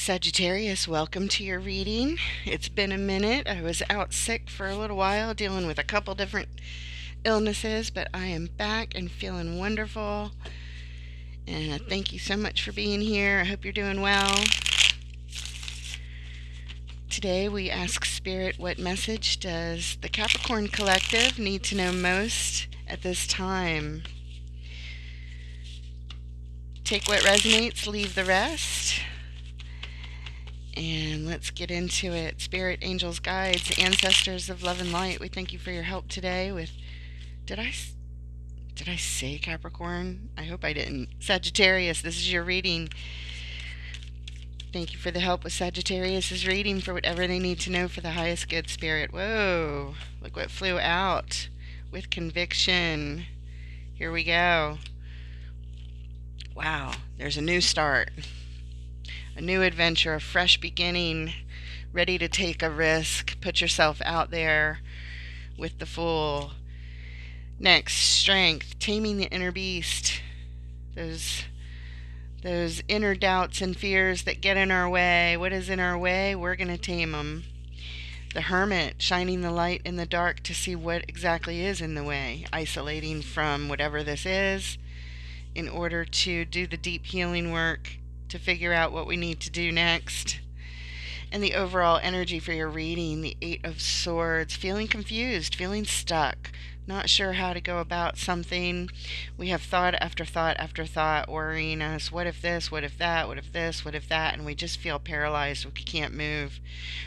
Sagittarius, welcome to your reading. It's been a minute. I was out sick for a little while dealing with a couple different illnesses, but I am back and feeling wonderful. And thank you so much for being here. I hope you're doing well. Today we ask Spirit, what message does the Capricorn Collective need to know most at this time? Take what resonates, leave the rest. And let's get into it. Spirit, angels, guides, ancestors of love and light, we thank you for your help today with, did I say Capricorn? I hope I didn't. Sagittarius, this is your reading. Thank you for the help with Sagittarius's reading for whatever they need to know for the highest good, Spirit. Whoa, look what flew out with conviction. Here we go. Wow, there's a new start. A new adventure, a fresh beginning, ready to take a risk. Put yourself out there with the Fool. Next, strength, taming the inner beast. Those inner doubts and fears that get in our way. What is in our way? We're going to tame them. The Hermit, shining the light in the dark to see what exactly is in the way. Isolating from whatever this is in order to do the deep healing work to figure out what we need to do next. And the overall energy for your reading, the Eight of Swords, feeling confused, feeling stuck, not sure how to go about something. We have thought after thought after thought worrying us, what if this, what if that, what if this, what if that, and we just feel paralyzed, we can't move.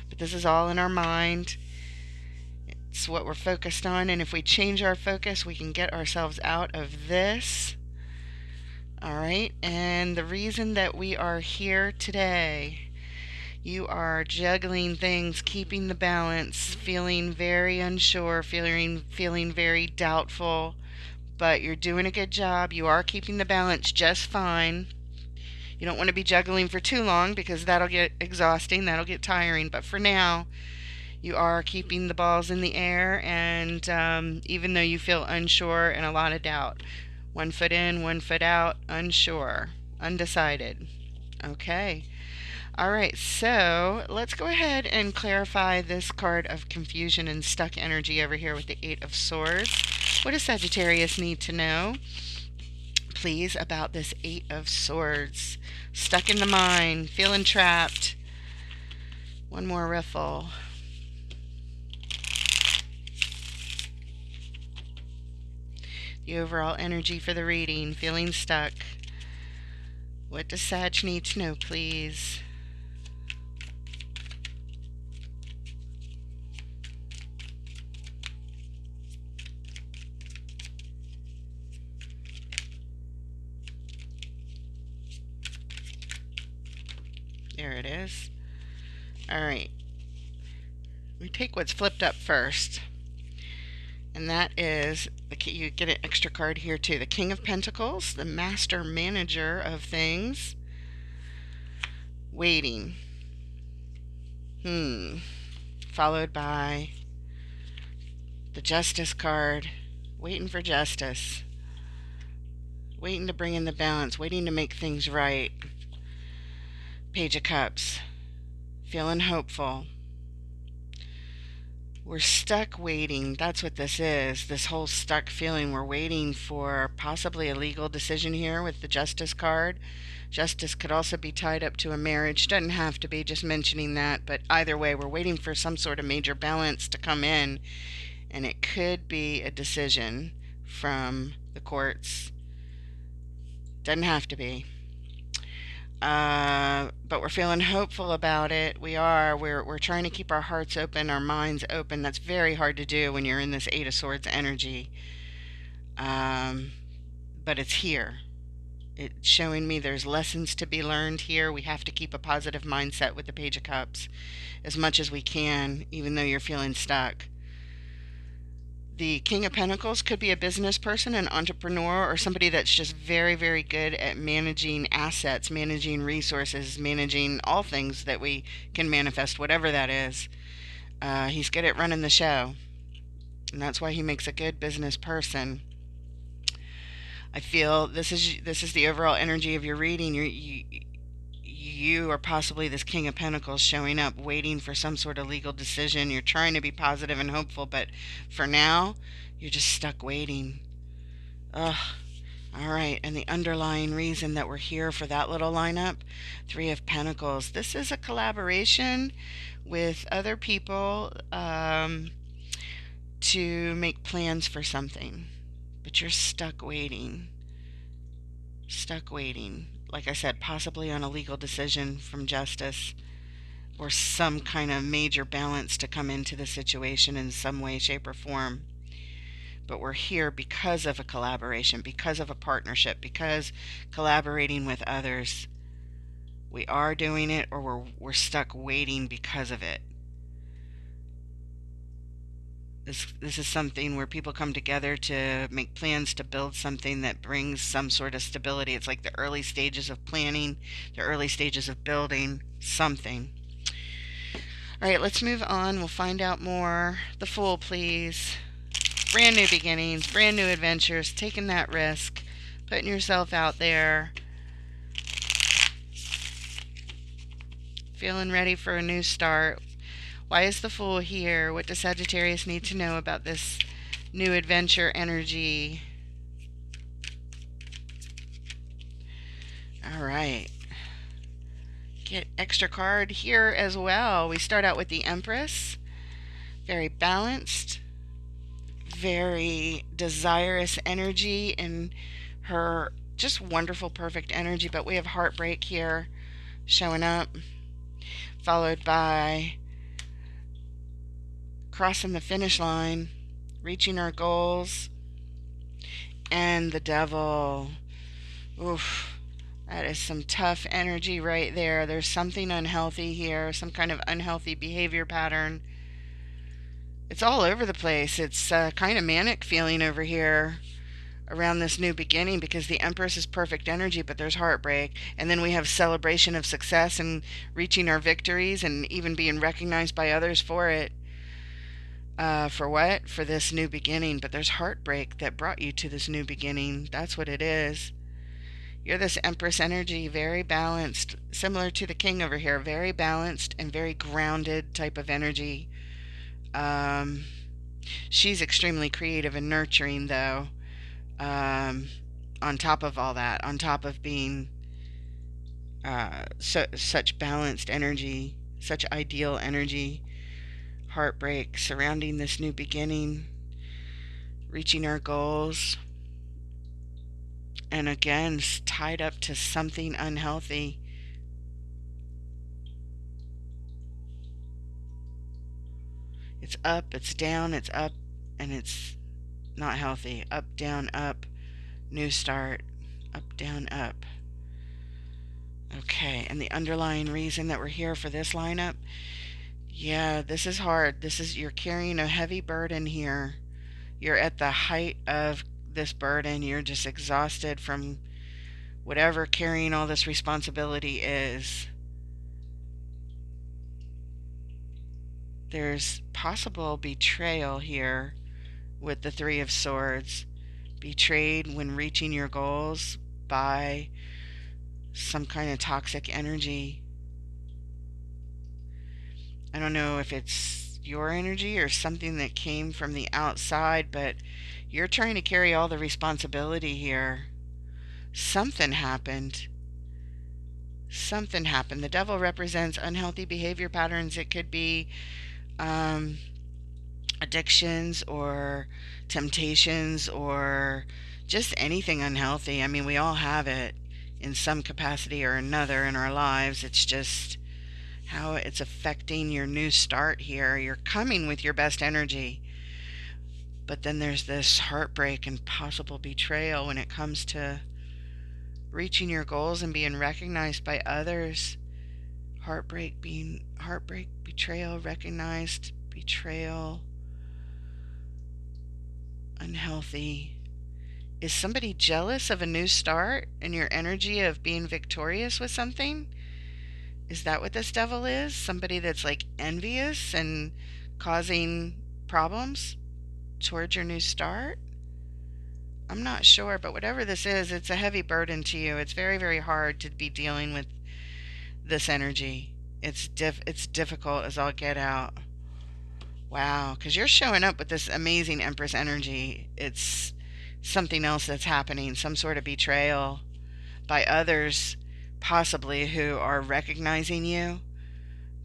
But this is all in our mind. It's what we're focused on, and if we change our focus, we can get ourselves out of this. All right, and the reason that we are here today, you are juggling things, keeping the balance, feeling very unsure, feeling very doubtful, but you're doing a good job. You are keeping the balance just fine. You don't want to be juggling for too long because that'll get exhausting, that'll get tiring, but for now, you are keeping the balls in the air, and even though you feel unsure and a lot of doubt. 1 foot in, 1 foot out, unsure, undecided. Okay. All right, so let's go ahead and clarify this card of confusion and stuck energy over here with the Eight of Swords. What does Sagittarius need to know, please, about this Eight of Swords? Stuck in the mind, feeling trapped. One more riffle. The overall energy for the reading, feeling stuck. What does Sag need to know, please? There it is. All right. We take what's flipped up first. And that is, you get an extra card here too. The King of Pentacles, the master manager of things. Waiting. Followed by the Justice card. Waiting for justice. Waiting to bring in the balance. Waiting to make things right. Page of Cups. Feeling hopeful. We're stuck waiting. That's what this is. This whole stuck feeling. We're waiting for possibly a legal decision here with the Justice card. Justice could also be tied up to a marriage. Doesn't have to be, just mentioning that. But either way, we're waiting for some sort of major balance to come in. And it could be a decision from the courts. Doesn't have to be. But we're feeling hopeful about it. We're trying to keep our hearts open, our minds open. That's very hard to do when you're in this Eight of Swords energy. But it's here. It's showing me there's lessons to be learned here. We have to keep a positive mindset with the Page of Cups as much as we can, even though you're feeling stuck. The King of Pentacles could be a business person, an entrepreneur, or somebody that's just very, very good at managing assets, managing resources, managing all things that we can manifest, whatever that is. He's good at running the show, and that's why he makes a good business person. I feel this is the overall energy of your reading. you are possibly this King of Pentacles showing up, waiting for some sort of legal decision. You're trying to be positive and hopeful, but for now, you're just stuck waiting. Ugh. All right, and the underlying reason that we're here for that little lineup, Three of Pentacles. This is a collaboration with other people to make plans for something, but you're stuck waiting. Stuck waiting. Like I said, possibly on a legal decision from justice or some kind of major balance to come into the situation in some way, shape, or form. But we're here because of a collaboration, because of a partnership, because collaborating with others. We are doing it, or we're stuck waiting because of it. This is something where people come together to make plans to build something that brings some sort of stability. It's like the early stages of planning, the early stages of building something. All right, let's move on. We'll find out more. The Fool, please. Brand new beginnings, brand new adventures, taking that risk, putting yourself out there, feeling ready for a new start. Why is the Fool here? What does Sagittarius need to know about this new adventure energy? All right. Get extra card here as well. We start out with the Empress. Very balanced. Very desirous energy in her just wonderful, perfect energy. But we have heartbreak here showing up. Followed by crossing the finish line, reaching our goals, and the Devil. Oof, that is some tough energy right there. There's something unhealthy here, some kind of unhealthy behavior pattern. It's all over the place. It's kind of manic feeling over here around this new beginning because the Empress is perfect energy, but there's heartbreak. And then we have celebration of success and reaching our victories and even being recognized by others for it. For what? For this new beginning. But there's heartbreak that brought you to this new beginning. That's what it is. You're this Empress energy, very balanced, similar to the King over here, very balanced and very grounded type of energy. She's extremely creative and nurturing, though. On top of all that, on top of being such balanced energy, such ideal energy, heartbreak surrounding this new beginning, reaching our goals, and again, tied up to something unhealthy. It's up, it's down, it's up, and it's not healthy. Up, down, up, new start, up, down, up. Okay, and the underlying reason that we're here for this lineup, yeah, this is hard. You're carrying a heavy burden here. You're at the height of this burden. You're just exhausted from whatever carrying all this responsibility is. There's possible betrayal here with the Three of Swords. Betrayed when reaching your goals by some kind of toxic energy. I don't know if it's your energy or something that came from the outside, but you're trying to carry all the responsibility here. Something happened. Something happened. The Devil represents unhealthy behavior patterns. It could be addictions or temptations or just anything unhealthy. I mean, we all have it in some capacity or another in our lives. It's just how it's affecting your new start here. You're coming with your best energy, but then there's this heartbreak and possible betrayal when it comes to reaching your goals and being recognized by others. Heartbreak, betrayal, recognized, betrayal, unhealthy. Is somebody jealous of a new start and your energy of being victorious with something? Is that what this Devil is? Somebody that's like envious and causing problems towards your new start? I'm not sure, but whatever this is, it's a heavy burden to you. It's very, very hard to be dealing with this energy. It's difficult as all get out. Wow, because you're showing up with this amazing Empress energy. It's something else that's happening, some sort of betrayal by others, possibly, who are recognizing you.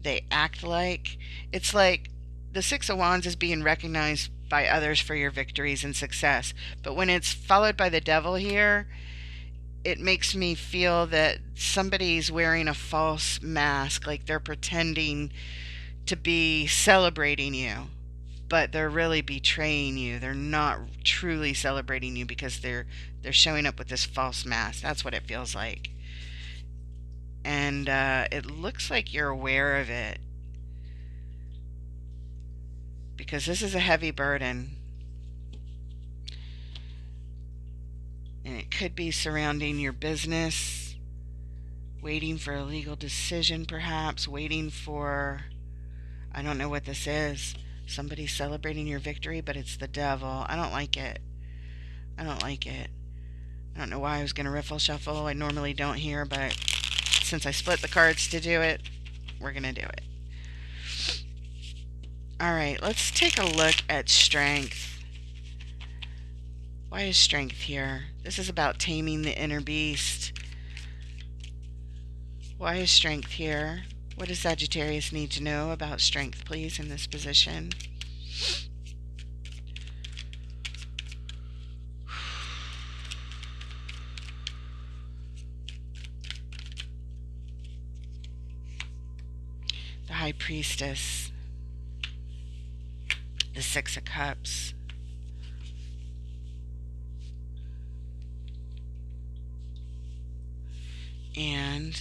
They act like it's like the Six of Wands is being recognized by others for your victories and success. But when it's followed by the devil here, it makes me feel that somebody's wearing a false mask, like they're pretending to be celebrating you, but they're really betraying you. They're not truly celebrating you because they're showing up with this false mask. That's what it feels like. And it looks like you're aware of it, because this is a heavy burden. And it could be surrounding your business, waiting for a legal decision, perhaps, waiting for, I don't know what this is. Somebody celebrating your victory, but it's the devil. I don't like it. I don't like it. I don't know why I was going to riffle shuffle. I normally don't here, but since I split the cards to do it, we're going to do it. All right, let's take a look at strength. Why is strength here? This is about taming the inner beast. Why is strength here? What does Sagittarius need to know about strength, please, in this position? The High Priestess. The Six of Cups. And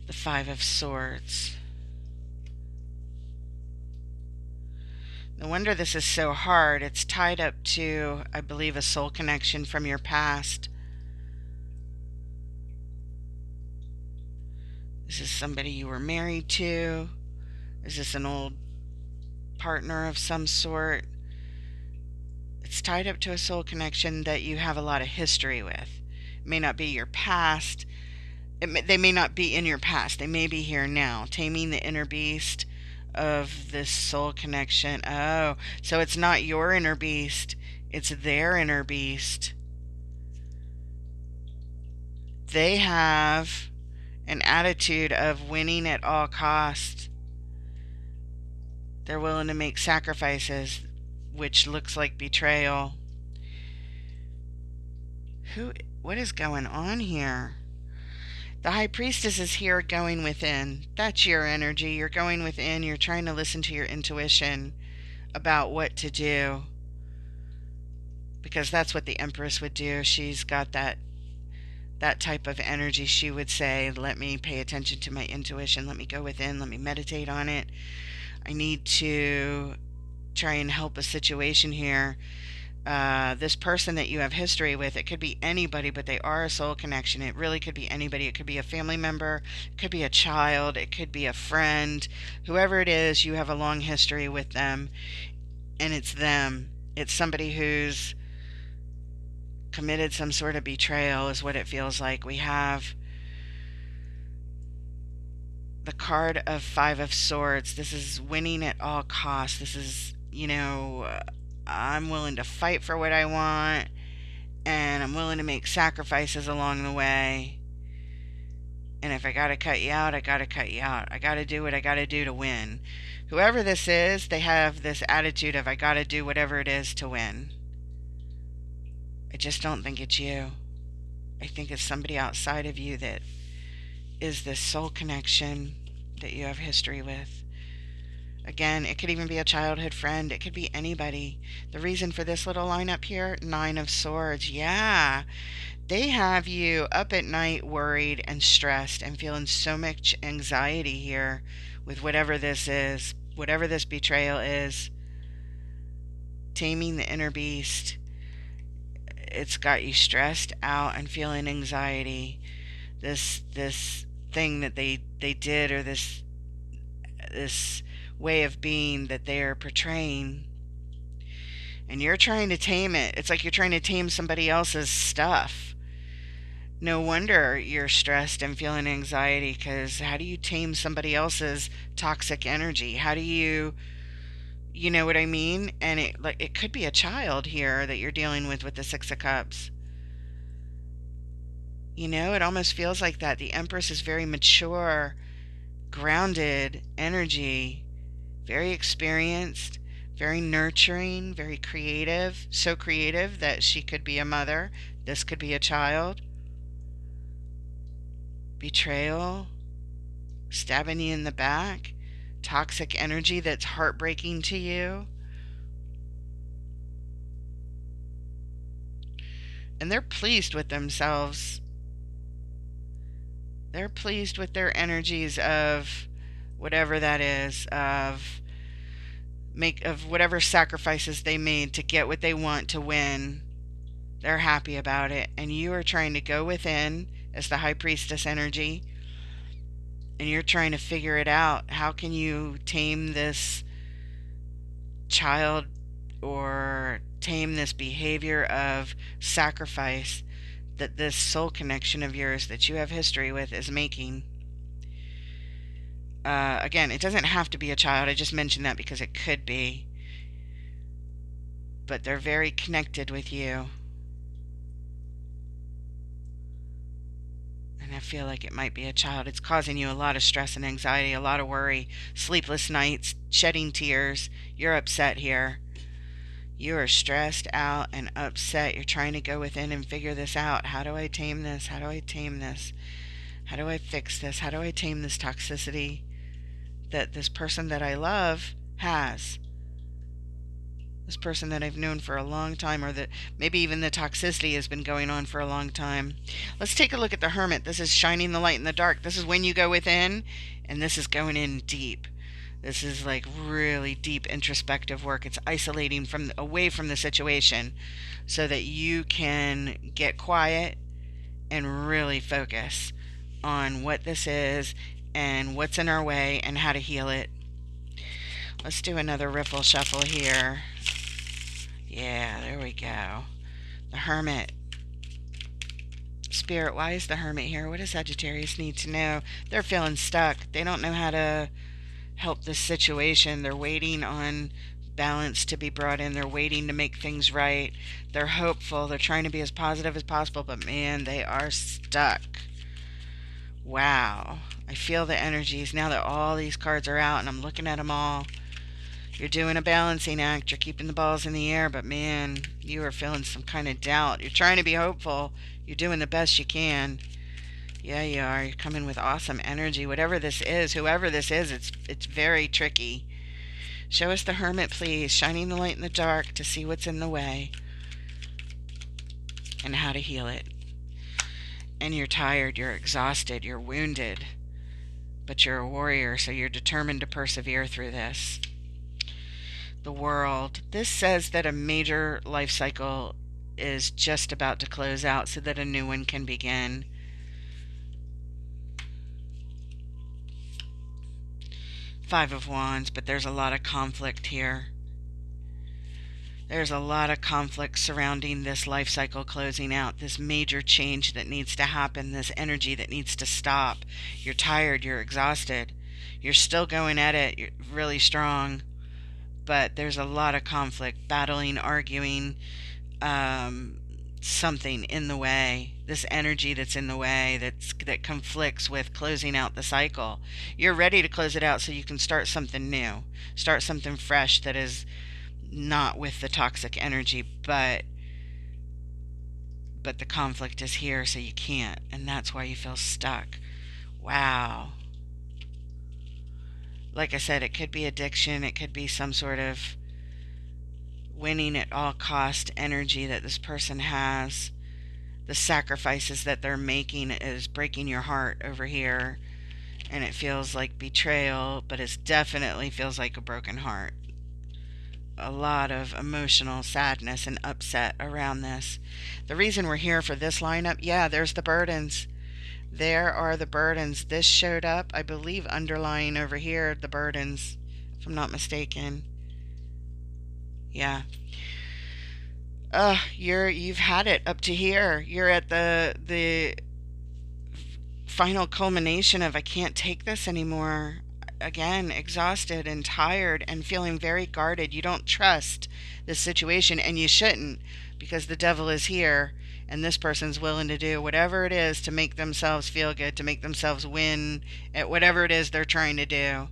the Five of Swords. No wonder this is so hard. It's tied up to, I believe, a soul connection from your past. Is this somebody you were married to? Is this an old partner of some sort? It's tied up to a soul connection that you have a lot of history with. It may not be your past. They may not be in your past. They may be here now. Taming the inner beast of this soul connection. Oh, so it's not your inner beast. It's their inner beast. They have an attitude of winning at all costs. They're willing to make sacrifices, which looks like betrayal. What is going on here? The High Priestess is here going within. That's your energy. You're going within. You're trying to listen to your intuition about what to do, because that's what the Empress would do. She's got that type of energy. She would say, let me pay attention to my intuition. Let me go within. Let me meditate on it. I need to try and help a situation here. This person that you have history with, it could be anybody, but they are a soul connection. It really could be anybody. It could be a family member, it could be a child, it could be a friend. Whoever it is, you have a long history with them, and it's them. It's somebody who's committed some sort of betrayal, is what it feels like. We have the card of Five of Swords. This is winning at all costs. This is, I'm willing to fight for what I want, and I'm willing to make sacrifices along the way. And if I gotta cut you out, I gotta cut you out. I gotta do what I gotta do to win. Whoever this is, they have this attitude of, I gotta do whatever it is to win. I just don't think it's you. I think it's somebody outside of you that is this soul connection that you have history with. Again, it could even be a childhood friend. It could be anybody. The reason for this little line up here, Nine of Swords. Yeah, they have you up at night worried and stressed and feeling so much anxiety here with whatever this is, whatever this betrayal is. Taming the inner beast. It's got you stressed out and feeling anxiety. This thing that they did, or this way of being that they're portraying, and you're trying to tame it. It's like you're trying to tame somebody else's stuff. No wonder you're stressed and feeling anxiety, because how do you tame somebody else's toxic energy? How do you know what I mean? And it could be a child here that you're dealing with the 6 of Cups. You know, it almost feels like that. The Empress is very mature, grounded energy, very experienced, very nurturing, very creative. So creative that she could be a mother. This could be a child. Betrayal, stabbing you in the back, toxic energy that's heartbreaking to you. And they're pleased with themselves. They're pleased with their energies of whatever that is, of whatever sacrifices they made to get what they want to win. They're happy about it, and you are trying to go within as the High Priestess energy, and you're trying to figure it out. How can you tame this child, or tame this behavior of sacrifice that this soul connection of yours that you have history with is making? Again, it doesn't have to be a child. I just mentioned that because it could be. But they're very connected with you. And I feel like it might be a child. It's causing you a lot of stress and anxiety, a lot of worry, sleepless nights, shedding tears. You're upset here. You are stressed out and upset. You're trying to go within and figure this out. How do I tame this? How do I tame this? How do I fix this? How do I tame this toxicity that this person that I love has? This person that I've known for a long time, or that maybe even the toxicity has been going on for a long time. Let's take a look at the Hermit. This is shining the light in the dark. This is when you go within, and this is going in deep. This is like really deep introspective work. It's isolating away from the situation so that you can get quiet and really focus on what this is and what's in our way and how to heal it. Let's do another riffle shuffle here. Yeah, there we go. The Hermit. Spirit, why is the Hermit here? What does Sagittarius need to know? They're feeling stuck. They don't know how to help this situation. They're waiting on balance to be brought in. They're waiting to make things right. They're hopeful. They're trying to be as positive as possible, but man, they are stuck. Wow. I feel the energies now that all these cards are out and I'm looking at them all. You're doing a balancing act. You're keeping the balls in the air, but man, you are feeling some kind of doubt. You're trying to be hopeful. You're doing the best you can. Yeah, you are. You're coming with awesome energy. Whatever this is, whoever this is, it's very tricky. Show us the Hermit, please. Shining the light in the dark to see what's in the way and how to heal it. And you're tired, you're exhausted, you're wounded, but you're a warrior, so you're determined to persevere through this. The World. This says that a major life cycle is just about to close out so that a new one can begin. Five of Wands, but there's a lot of conflict here. There's a lot of conflict surrounding this life cycle closing out, this major change that needs to happen, this energy that needs to stop. You're tired, you're exhausted. You're still going at it, you're really strong, but there's a lot of conflict, battling, arguing, something in the way, this energy that's in the way, that conflicts with closing out the cycle. You're ready to close it out so you can start something new, start something fresh that is not with the toxic energy, but the conflict is here, so you can't, and that's why you feel stuck. Wow. Like I said, it could be addiction, it could be some sort of winning at all cost energy that this person has. The sacrifices that they're making is breaking your heart over here, and it feels like betrayal, but it definitely feels like a broken heart. A lot of emotional sadness and upset around this. The reason we're here for this lineup, yeah, there's the burdens. There are the burdens. This showed up, I believe, underlying over here, the burdens, if I'm not mistaken. Yeah. You've had it up to here. You're at the final culmination of I can't take this anymore. Again, exhausted and tired and feeling very guarded. You don't trust this situation, and you shouldn't, because the devil is here, and this person's willing to do whatever it is to make themselves feel good, to make themselves win at whatever it is they're trying to do.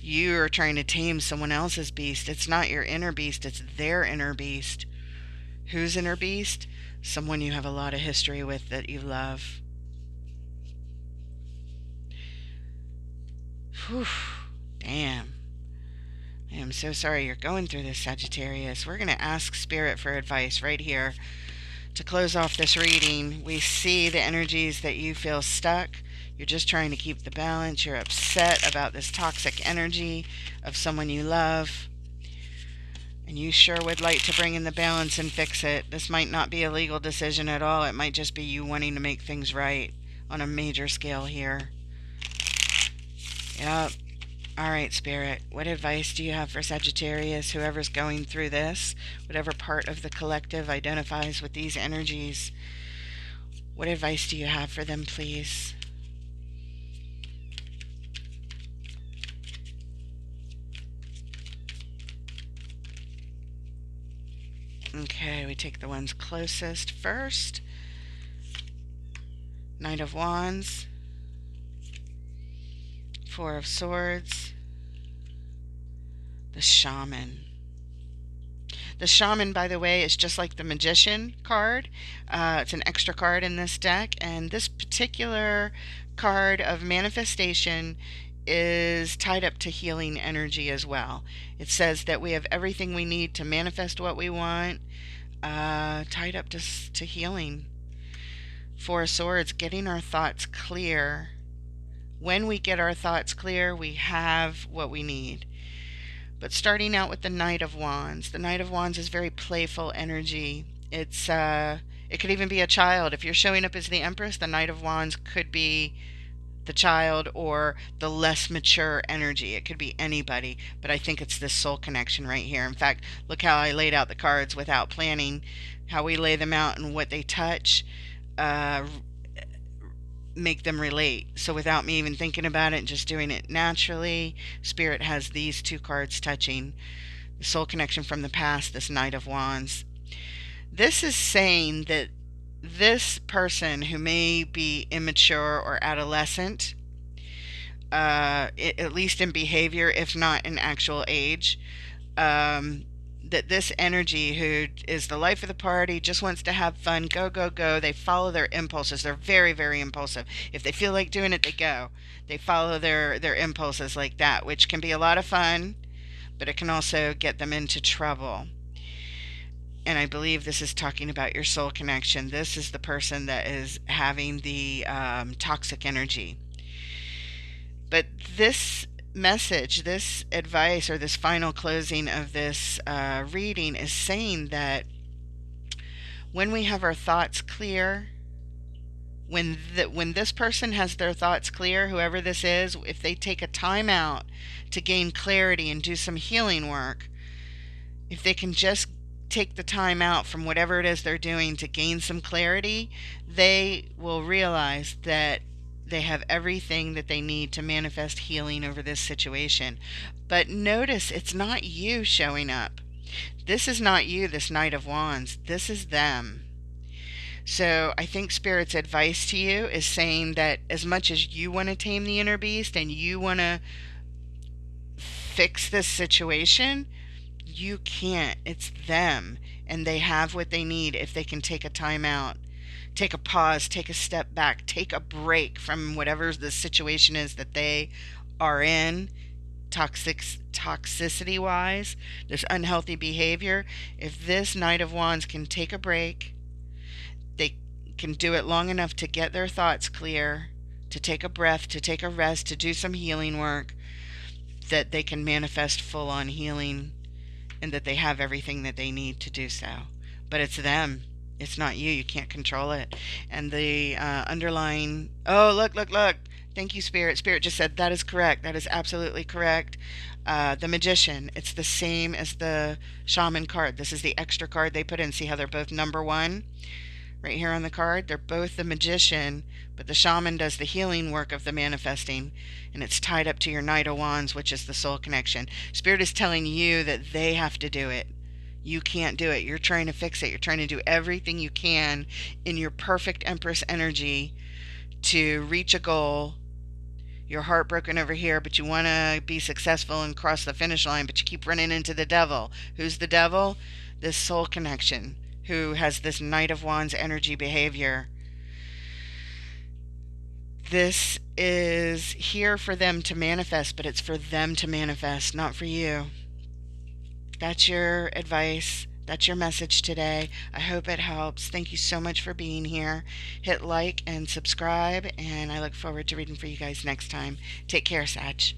You are trying to tame someone else's beast. It's not your inner beast, it's their inner beast. Whose inner beast? Someone you have a lot of history with that you love. Whew. Damn. I am so sorry you're going through this, Sagittarius. We're going to ask Spirit for advice right here. To close off this reading, we see the energies that you feel stuck. You're just trying to keep the balance. You're upset about this toxic energy of someone you love. And you sure would like to bring in the balance and fix it. This might not be a legal decision at all. It might just be you wanting to make things right on a major scale here. Yep. All right, Spirit. What advice do you have for Sagittarius, whoever's going through this, whatever part of the collective identifies with these energies? What advice do you have for them, please? Okay, we take the ones closest first. Knight of Wands. Four of Swords. The Shaman. The Shaman, by the way, is just like the Magician card. It's an extra card in this deck, and this particular card of manifestation is tied up to healing energy as well. It says that we have everything we need to manifest what we want, tied up to healing. Four of Swords, getting our thoughts clear. When we get our thoughts clear, we have what we need. But starting out with the Knight of Wands. The Knight of Wands is very playful energy. It could even be a child. If you're showing up as the Empress, the Knight of Wands could be the child or the less mature energy. It could be anybody, but I think it's this soul connection right here. In fact, look how I laid out the cards without planning, how we lay them out and what they touch. Make them relate. So without me even thinking about it and just doing it naturally, Spirit has these two cards touching. The soul connection from the past, this Knight of Wands. This is saying that this person who may be immature or adolescent, at least in behavior, if not in actual age, that this energy, who is the life of the party, just wants to have fun, go, go, go. They follow their impulses. They're very, very impulsive. If they feel like doing it, they go. They follow their impulses like that, which can be a lot of fun, but it can also get them into trouble. And I believe this is talking about your soul connection. This is the person that is having the toxic energy. But this message, this advice, or this final closing of this reading is saying that when we have our thoughts clear, when this person has their thoughts clear, whoever this is, if they take a time out to gain clarity and do some healing work, if they can just take the time out from whatever it is they're doing to gain some clarity, they will realize that they have everything that they need to manifest healing over this situation. But notice, it's not you showing up. This is not you, this Knight of Wands. This is them. So I think Spirit's advice to you is saying that as much as you want to tame the inner beast and you want to fix this situation, you can't. It's them. And they have what they need if they can take a time out. Take a pause, take a step back, take a break from whatever the situation is that they are in, toxicity wise, this unhealthy behavior. If this Knight of Wands can take a break, they can do it long enough to get their thoughts clear, to take a breath, to take a rest, to do some healing work, that they can manifest full on healing, and that they have everything that they need to do so. But it's them. It's not you. You can't control it. And the underlying... Oh, look. Thank you, Spirit. Spirit just said that is correct. That is absolutely correct. The Magician. It's the same as the Shaman card. This is the extra card they put in. See how they're both number one? right here on the card. They're both the magician, but the shaman does the healing work of the manifesting, and it's tied up to your Knight of Wands, which is the soul connection. Spirit is telling you that they have to do it. You can't do it. You're trying to fix it. You're trying to do everything you can in your perfect Empress energy to reach a goal. You're heartbroken over here, but you want to be successful and cross the finish line, but you keep running into the devil. Who's the devil? This soul connection, who has this Knight of Wands energy behavior. This is here for them to manifest, but it's for them to manifest, not for you. That's your advice. That's your message today. I hope it helps. Thank you so much for being here. Hit like and subscribe, and I look forward to reading for you guys next time. Take care, Sag.